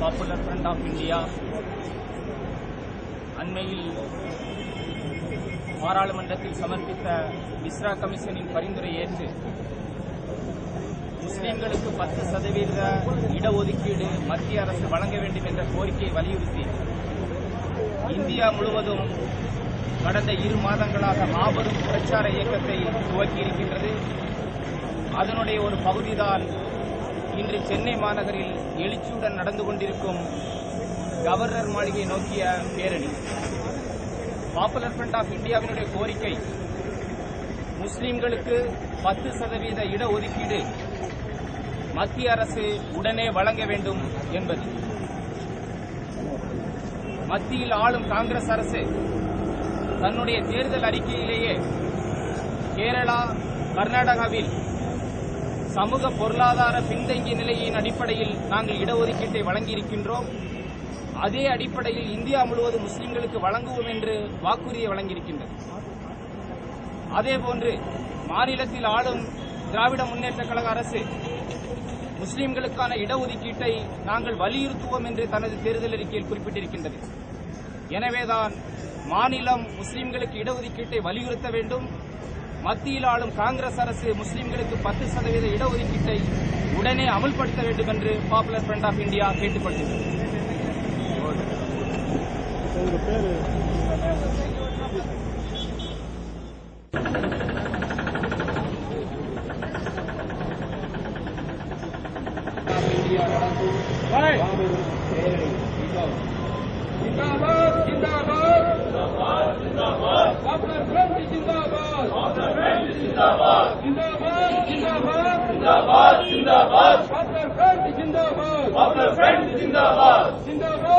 Popular front of India அண்மையில் பாராளுமன்றத்தில் சமர்ப்பித்த மிஸ்ரா கமிஷனின் பரிந்துரை ஏற்று முஸ்லிம்களுக்கு 10% இடஒதுக்கீடு மத்திய அரசு வழங்க வேண்டும் என்ற கோரிக்கையை வலியுறுத்தி இந்தியா முழுவதும் கடந்த 2 மாதங்களாக மாபெரும் பிரச்சார இயக்கத்தை துவக்கியிருக்கின்றது. அதனுடைய ஒரு பகுதிதான் இன்று சென்னை மாநகரில் எழுச்சியுடன் நடந்து கொண்டிருக்கும் கவர்னர் மாளிகை நோக்கிய பேரணி. பாப்புலர் ஃப்ரண்ட் ஆஃப் இந்தியாவினுடைய கோரிக்கை முஸ்லிம்களுக்கு 10% இடஒதுக்கீடு மத்திய அரசு உடனே வழங்க வேண்டும் என்பது. மத்தியில் ஆளும் காங்கிரஸ் அரசு தன்னுடைய தேர்தல் அறிக்கையிலேயே கேரளா, கர்நாடகாவில் சமூக பொருளாதார பின்தங்கிய நிலையின் அடிப்படையில் நாங்கள் இடஒதுக்கீட்டை வழங்கியிருக்கின்றோம், அதே அடிப்படையில் இந்தியா முழுவதும் முஸ்லிம்களுக்கு வழங்குவோம் என்று வாக்குறுதியை வழங்கியிருக்கின்றது. அதேபோன்று மாநிலத்தில் ஆளும் திராவிட முன்னேற்றக் கழக அரசு முஸ்லிம்களுக்கான இடஒதுக்கீட்டை நாங்கள் வலியுறுத்துவோம் என்று தனது தேர்தல் அறிக்கையில் குறிப்பிட்டிருக்கின்றது. எனவேதான் மாநிலம் முஸ்லிம்களுக்கு இடஒதுக்கீட்டை வலியுறுத்த வேண்டும், மத்தியில் ஆளும் காங்கிரஸ் அரசு முஸ்லிம்களுக்கு 10% இடஒதுக்கீட்டை உடனே அமல்படுத்த வேண்டும் என்று பாப்புலர் ஃப்ரண்ட் ஆஃப் இந்தியா கேட்டுக்கொள்கிறது. जिंदाबाद